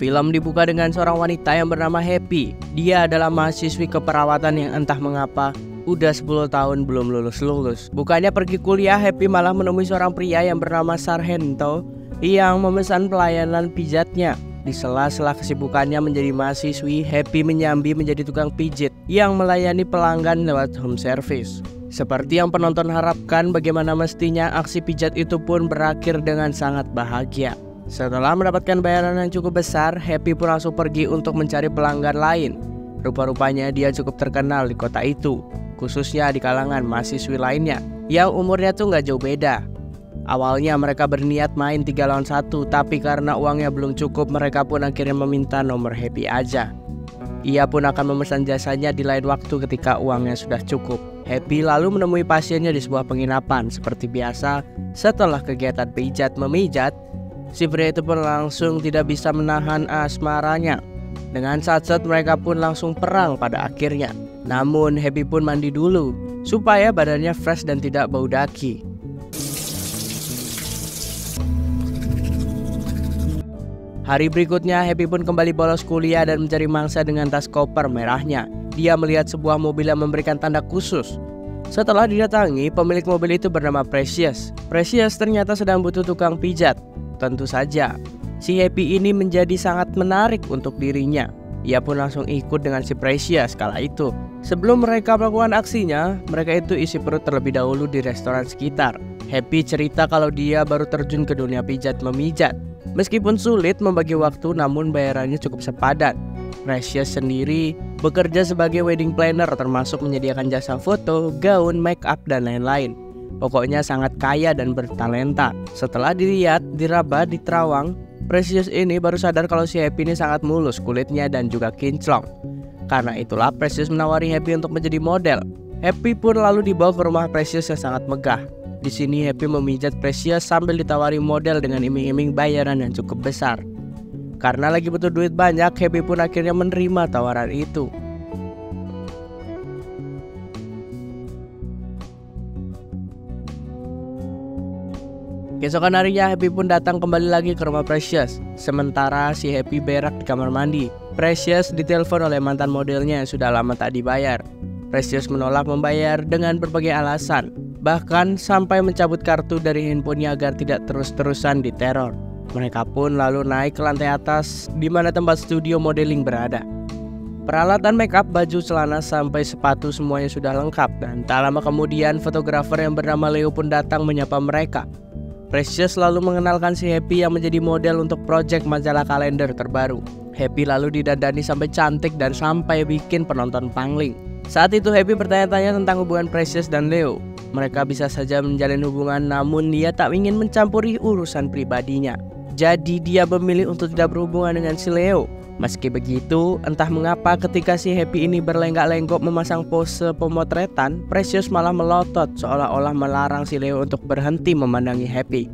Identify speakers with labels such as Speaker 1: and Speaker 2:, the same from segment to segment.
Speaker 1: Film dibuka dengan seorang wanita yang bernama Happy. Dia adalah mahasiswi keperawatan yang entah mengapa udah 10 tahun belum lulus. Bukannya pergi kuliah, Happy malah menemui seorang pria yang bernama Sargento yang memesan pelayanan pijatnya. Di sela-sela kesibukannya menjadi mahasiswi, Happy menyambi menjadi tukang pijit yang melayani pelanggan lewat home service. Seperti yang penonton harapkan, bagaimana mestinya aksi pijat itu pun berakhir dengan sangat bahagia. Setelah mendapatkan bayaran yang cukup besar, Happy pun langsung pergi untuk mencari pelanggan lain. Rupa-rupanya dia cukup terkenal di kota itu, khususnya di kalangan mahasiswi lainnya yang umurnya tuh gak jauh beda. Awalnya mereka berniat main 3 lawan 1, tapi karena uangnya belum cukup, mereka pun akhirnya meminta nomor Happy aja. Ia pun akan memesan jasanya di lain waktu ketika uangnya sudah cukup. Happy lalu menemui pasiennya di sebuah penginapan. Seperti biasa, setelah kegiatan pijat memijat, si pria itu pun langsung tidak bisa menahan asmaranya. Dengan saat-saat mereka pun langsung perang pada akhirnya. Namun Happy pun mandi dulu supaya badannya fresh dan tidak bau daki. Hari berikutnya, Happy pun kembali bolos kuliah dan mencari mangsa dengan tas koper merahnya. Dia melihat sebuah mobil yang memberikan tanda khusus. Setelah didatangi, pemilik mobil itu bernama Precious. Precious ternyata sedang butuh tukang pijat. Tentu saja, si Happy ini menjadi sangat menarik untuk dirinya. Ia pun langsung ikut dengan si Precious kala itu. Sebelum mereka melakukan aksinya, mereka itu isi perut terlebih dahulu di restoran sekitar. Happy cerita kalau dia baru terjun ke dunia pijat memijat. Meskipun sulit membagi waktu, namun bayarannya cukup sepadan. Precious sendiri bekerja sebagai wedding planner, termasuk menyediakan jasa foto, gaun, make up, dan lain-lain. Pokoknya sangat kaya dan bertalenta. Setelah dilihat, diraba, diterawang, Precious ini baru sadar kalau si Happy ini sangat mulus kulitnya dan juga kinclong. Karena itulah Precious menawari Happy untuk menjadi model. Happy pun lalu dibawa ke rumah Precious yang sangat megah. Di sini Happy memijat Precious sambil ditawari model dengan iming-iming bayaran yang cukup besar. Karena lagi butuh duit banyak, Happy pun akhirnya menerima tawaran itu. Keesokan harinya, Happy pun datang kembali lagi ke rumah Precious. Sementara si Happy berak di kamar mandi. Precious ditelepon oleh mantan modelnya yang sudah lama tak dibayar. Precious menolak membayar dengan berbagai alasan, bahkan sampai mencabut kartu dari handphonenya agar tidak terus-terusan diteror. Mereka pun lalu naik ke lantai atas di mana tempat studio modeling berada. Peralatan make up, baju, celana, sampai sepatu semuanya sudah lengkap. Dan tak lama kemudian fotografer yang bernama Leo pun datang menyapa mereka. Precious lalu mengenalkan si Happy yang menjadi model untuk proyek majalah kalender terbaru. Happy lalu didandani sampai cantik dan sampai bikin penonton pangling. Saat itu Happy bertanya-tanya tentang hubungan Precious dan Leo. Mereka bisa saja menjalin hubungan, namun dia tak ingin mencampuri urusan pribadinya. Jadi dia memilih untuk tidak berhubungan dengan si Leo. Meski begitu, entah mengapa ketika si Happy ini berlenggak-lenggok memasang pose pemotretan, Precious malah melotot seolah-olah melarang si Leo untuk berhenti memandangi Happy.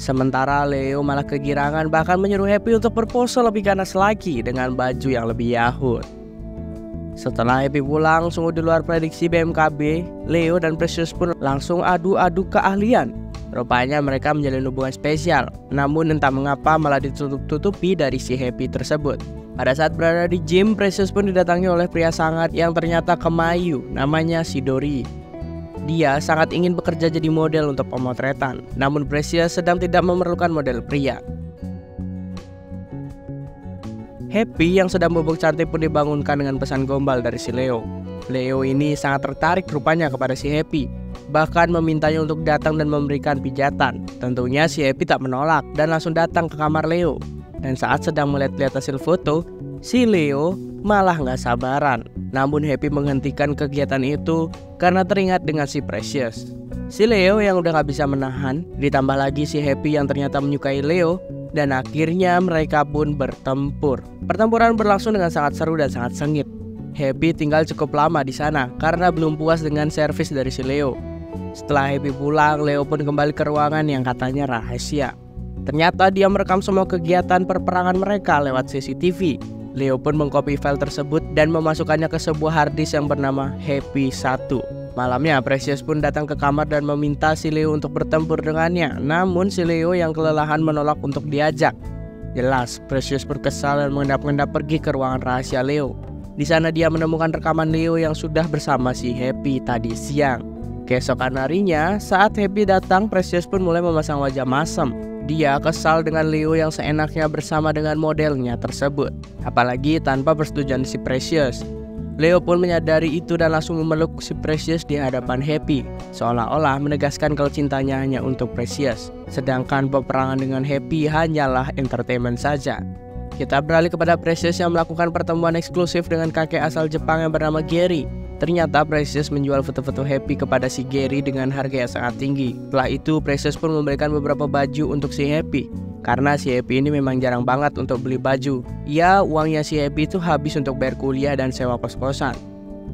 Speaker 1: Sementara Leo malah kegirangan, bahkan menyuruh Happy untuk berpose lebih ganas lagi dengan baju yang lebih yahut. Setelah Happy pulang, sungguh di luar prediksi BMKB, Leo dan Precious pun langsung adu-adu keahlian. Rupanya mereka menjalin hubungan spesial, namun entah mengapa malah ditutup-tutupi dari si Happy tersebut. Pada saat berada di gym, Precious pun didatangi oleh pria sangat yang ternyata kemayu, namanya si Dori. Dia sangat ingin bekerja jadi model untuk pemotretan, namun Precious sedang tidak memerlukan model pria. Happy yang sedang bubuk cantik pun dibangunkan dengan pesan gombal dari si Leo. Leo ini sangat tertarik rupanya kepada si Happy, bahkan memintanya untuk datang dan memberikan pijatan. Tentunya si Happy tak menolak dan langsung datang ke kamar Leo. Dan saat sedang melihat-lihat hasil foto, si Leo malah gak sabaran. Namun Happy menghentikan kegiatan itu karena teringat dengan si Precious. Si Leo yang udah gak bisa menahan, ditambah lagi si Happy yang ternyata menyukai Leo, dan akhirnya mereka pun bertempur. Pertempuran berlangsung dengan sangat seru dan sangat sengit. Happy tinggal cukup lama di sana karena belum puas dengan servis dari si Leo. Setelah Happy pulang, Leo pun kembali ke ruangan yang katanya rahasia. Ternyata dia merekam semua kegiatan perperangan mereka lewat CCTV. Leo pun mengcopy file tersebut dan memasukkannya ke sebuah harddisk yang bernama Happy 1. Malamnya Precious pun datang ke kamar dan meminta si Leo untuk bertempur dengannya. Namun si Leo yang kelelahan menolak untuk diajak. Jelas, Precious pun kesal dan mengendap-endap pergi ke ruangan rahasia Leo. Di sana dia menemukan rekaman Leo yang sudah bersama si Happy tadi siang. Keesokan harinya, saat Happy datang, Precious pun mulai memasang wajah masam. Dia kesal dengan Leo yang seenaknya bersama dengan modelnya tersebut, apalagi tanpa persetujuan si Precious. Leo pun menyadari itu dan langsung memeluk si Precious di hadapan Happy, seolah-olah menegaskan kalau cintanya hanya untuk Precious, sedangkan peperangan dengan Happy hanyalah entertainment saja. Kita beralih kepada Precious yang melakukan pertemuan eksklusif dengan kakek asal Jepang yang bernama Gary. Ternyata Precious menjual foto-foto Happy kepada si Gary dengan harga yang sangat tinggi. Setelah itu Precious pun memberikan beberapa baju untuk si Happy, karena si Happy ini memang jarang banget untuk beli baju. Ya, uangnya si Happy itu habis untuk bayar kuliah dan sewa kos-kosan.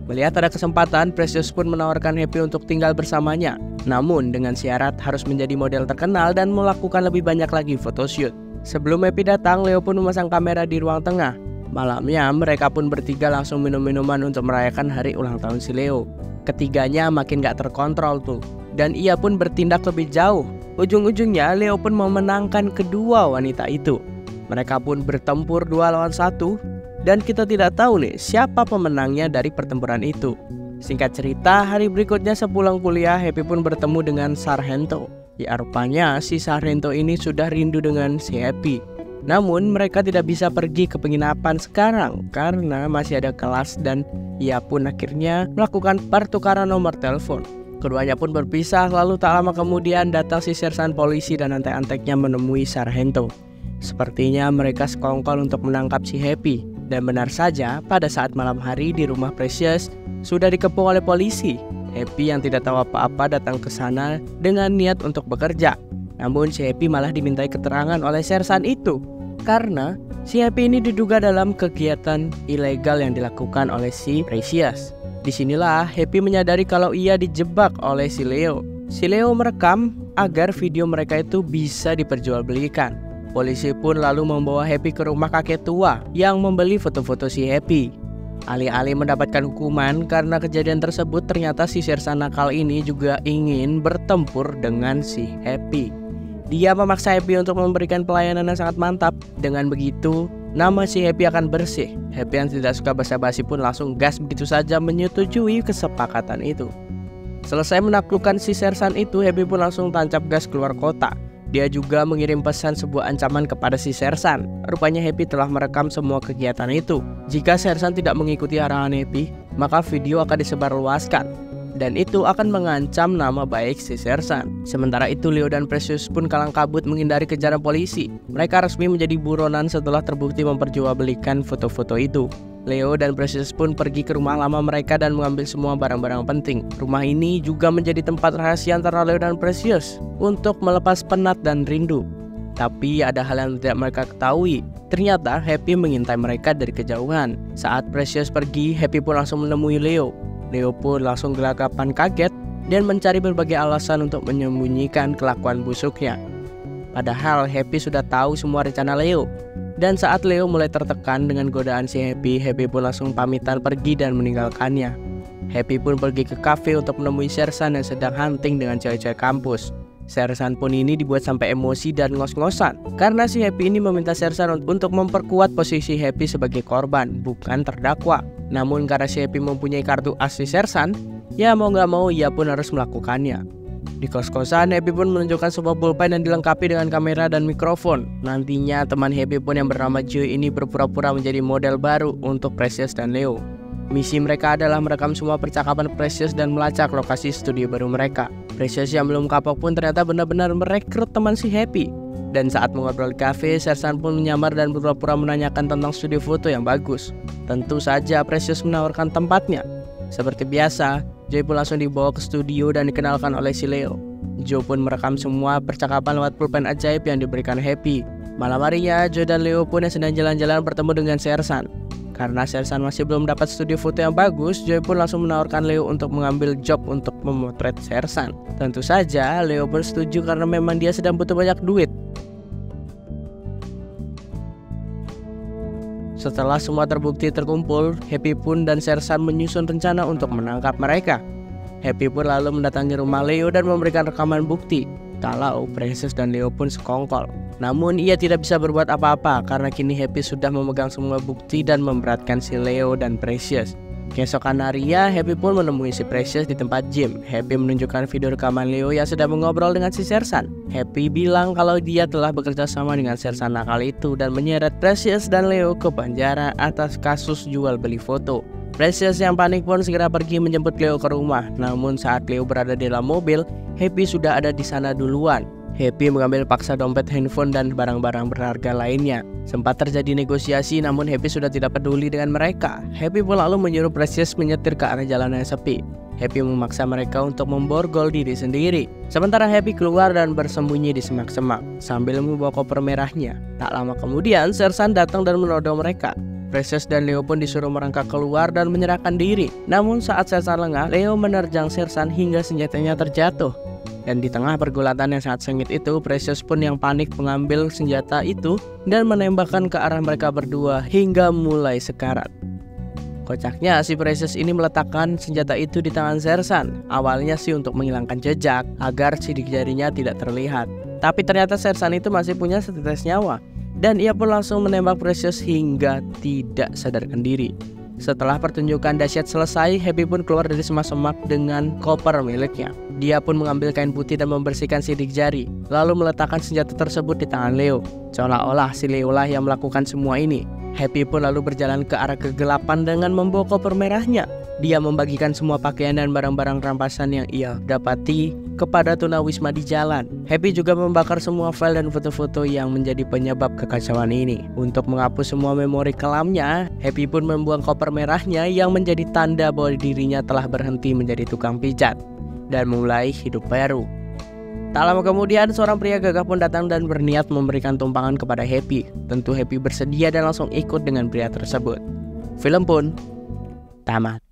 Speaker 1: Melihat ada kesempatan, Precious pun menawarkan Happy untuk tinggal bersamanya, namun dengan syarat harus menjadi model terkenal dan melakukan lebih banyak lagi photoshoot. Sebelum Happy datang, Leo pun memasang kamera di ruang tengah. Malamnya, mereka pun bertiga langsung minum-minuman untuk merayakan hari ulang tahun si Leo. Ketiganya makin gak terkontrol tuh, dan ia pun bertindak lebih jauh. Ujung-ujungnya, Leo pun memenangkan kedua wanita itu. Mereka pun bertempur 2 lawan 1, dan kita tidak tahu nih siapa pemenangnya dari pertempuran itu. Singkat cerita, hari berikutnya sepulang kuliah, Happy pun bertemu dengan Sargento. Ya, rupanya si Sargento ini sudah rindu dengan si Happy. Namun mereka tidak bisa pergi ke penginapan sekarang karena masih ada kelas, dan ia pun akhirnya melakukan pertukaran nomor telepon. Keduanya pun berpisah, lalu tak lama kemudian datang si sersan polisi dan antek-anteknya menemui Sargento. Sepertinya mereka sekongkol untuk menangkap si Happy. Dan benar saja, pada saat malam hari di rumah Precious sudah dikepung oleh polisi. Happy yang tidak tahu apa-apa datang ke sana dengan niat untuk bekerja. Namun si Happy malah dimintai keterangan oleh sersan itu, karena si Happy ini diduga dalam kegiatan ilegal yang dilakukan oleh si Precious. Disinilah Happy menyadari kalau ia dijebak oleh si Leo. Si Leo merekam agar video mereka itu bisa diperjualbelikan. Polisi pun lalu membawa Happy ke rumah kakek tua yang membeli foto-foto si Happy. Alih-alih mendapatkan hukuman karena kejadian tersebut, ternyata si sersan nakal ini juga ingin bertempur dengan si Happy. Dia memaksa Happy untuk memberikan pelayanan yang sangat mantap. Dengan begitu, nama si Happy akan bersih. Happy yang tidak suka basa-basi pun langsung gas begitu saja menyetujui kesepakatan itu. Selesai menaklukkan si sersan itu, Happy pun langsung tancap gas keluar kota. Dia juga mengirim pesan sebuah ancaman kepada si sersan. Rupanya Happy telah merekam semua kegiatan itu. Jika sersan tidak mengikuti arahan Happy, maka video akan disebarluaskan, dan itu akan mengancam nama baik si sersan. Sementara itu Leo dan Precious pun kalang kabut menghindari kejaran polisi. Mereka resmi menjadi buronan setelah terbukti memperjualbelikan foto-foto itu. Leo dan Precious pun pergi ke rumah lama mereka dan mengambil semua barang-barang penting. Rumah ini juga menjadi tempat rahasia antara Leo dan Precious untuk melepas penat dan rindu. Tapi ada hal yang tidak mereka ketahui. Ternyata Happy mengintai mereka dari kejauhan. Saat Precious pergi, Happy pun langsung menemui Leo. Leo pun langsung gelagapan kaget dan mencari berbagai alasan untuk menyembunyikan kelakuan busuknya. Padahal Happy sudah tahu semua rencana Leo. Dan saat Leo mulai tertekan dengan godaan si Happy, Happy pun langsung pamitan pergi dan meninggalkannya. Happy pun pergi ke kafe untuk menemui sersan yang sedang hunting dengan cewek-cewek kampus. Sersan pun ini dibuat sampai emosi dan ngos-ngosan karena si Happy ini meminta sersan untuk memperkuat posisi Happy sebagai korban, bukan terdakwa. Namun karena si Happy mempunyai kartu as si sersan, ya mau gak mau ia pun harus melakukannya. Di kos-kosan, Happy pun menunjukkan sebuah pulpen yang dilengkapi dengan kamera dan mikrofon. Nantinya teman Happy pun yang bernama Joey ini berpura-pura menjadi model baru untuk Precious dan Leo. Misi mereka adalah merekam semua percakapan Precious dan melacak lokasi studio baru mereka. Precious yang belum kapok pun ternyata benar-benar merekrut teman si Happy. Dan saat mengobrol di kafe, sersan pun menyamar dan berpura-pura menanyakan tentang studio foto yang bagus. Tentu saja Precious menawarkan tempatnya. Seperti biasa, Joey pun langsung dibawa ke studio dan dikenalkan oleh si Leo. Joe pun merekam semua percakapan lewat pulpen ajaib yang diberikan Happy. Malam harinya, Joe dan Leo pun yang sedang jalan-jalan bertemu dengan sersan. Karena sersan masih belum dapat studio foto yang bagus, Joey pun langsung menawarkan Leo untuk mengambil job untuk memotret sersan. Tentu saja, Leo pun setuju karena memang dia sedang butuh banyak duit. Setelah semua terbukti terkumpul, Happy pun dan sersan menyusun rencana untuk menangkap mereka. Happy pun lalu mendatangi rumah Leo dan memberikan rekaman bukti. kalau Precious dan Leo pun sekongkol. Namun ia tidak bisa berbuat apa-apa karena kini Happy sudah memegang semua bukti dan memberatkan si Leo dan Precious. Keesokan harinya, Happy pun menemui si Precious di tempat gym. Happy menunjukkan video rekaman Leo yang sedang mengobrol dengan si Sersan. Happy bilang kalau dia telah bekerja sama dengan Sersan nakal itu dan menyeret Precious dan Leo ke penjara atas kasus jual beli foto. Precious yang panik pun segera pergi menjemput Leo ke rumah. Namun saat Leo berada di dalam mobil, Happy sudah ada di sana duluan. Happy mengambil paksa dompet, handphone, dan barang-barang berharga lainnya. Sempat terjadi negosiasi, namun Happy sudah tidak peduli dengan mereka. Happy pun lalu menyuruh Precious menyetir ke arah jalan yang sepi. Happy memaksa mereka untuk memborgol diri sendiri. Sementara Happy keluar dan bersembunyi di semak-semak sambil membawa koper merahnya. Tak lama kemudian, Sersan datang dan menodong mereka. Precious dan Leo pun disuruh merangkak keluar dan menyerahkan diri. Namun saat Sersan lengah, Leo menerjang Sersan hingga senjatanya terjatuh. Dan di tengah pergulatan yang sangat sengit itu, Precious pun yang panik mengambil senjata itu dan menembakkan ke arah mereka berdua hingga mulai sekarat. Kocaknya si Precious ini meletakkan senjata itu di tangan Sersan. Awalnya sih untuk menghilangkan jejak agar sidik jarinya tidak terlihat. Tapi ternyata Sersan itu masih punya setetes nyawa. Dan ia pun langsung menembak Precious hingga tidak sadarkan diri. Setelah pertunjukan dahsyat selesai, Happy pun keluar dari semak-semak dengan koper miliknya. Dia pun mengambil kain putih dan membersihkan sidik jari, lalu meletakkan senjata tersebut di tangan Leo. Seolah-olah si Leo lah yang melakukan semua ini. Happy pun lalu berjalan ke arah kegelapan dengan membawa koper merahnya. Dia membagikan semua pakaian dan barang-barang rampasan yang ia dapati kepada tunawisma di jalan. Happy juga membakar semua file dan foto-foto yang menjadi penyebab kekacauan ini. Untuk menghapus semua memori kelamnya, Happy pun membuang koper merahnya yang menjadi tanda bahwa dirinya telah berhenti menjadi tukang pijat dan mulai hidup baru. Tak lama kemudian, seorang pria gagah pun datang dan berniat memberikan tumpangan kepada Happy. Tentu Happy bersedia dan langsung ikut dengan pria tersebut. Film pun tamat.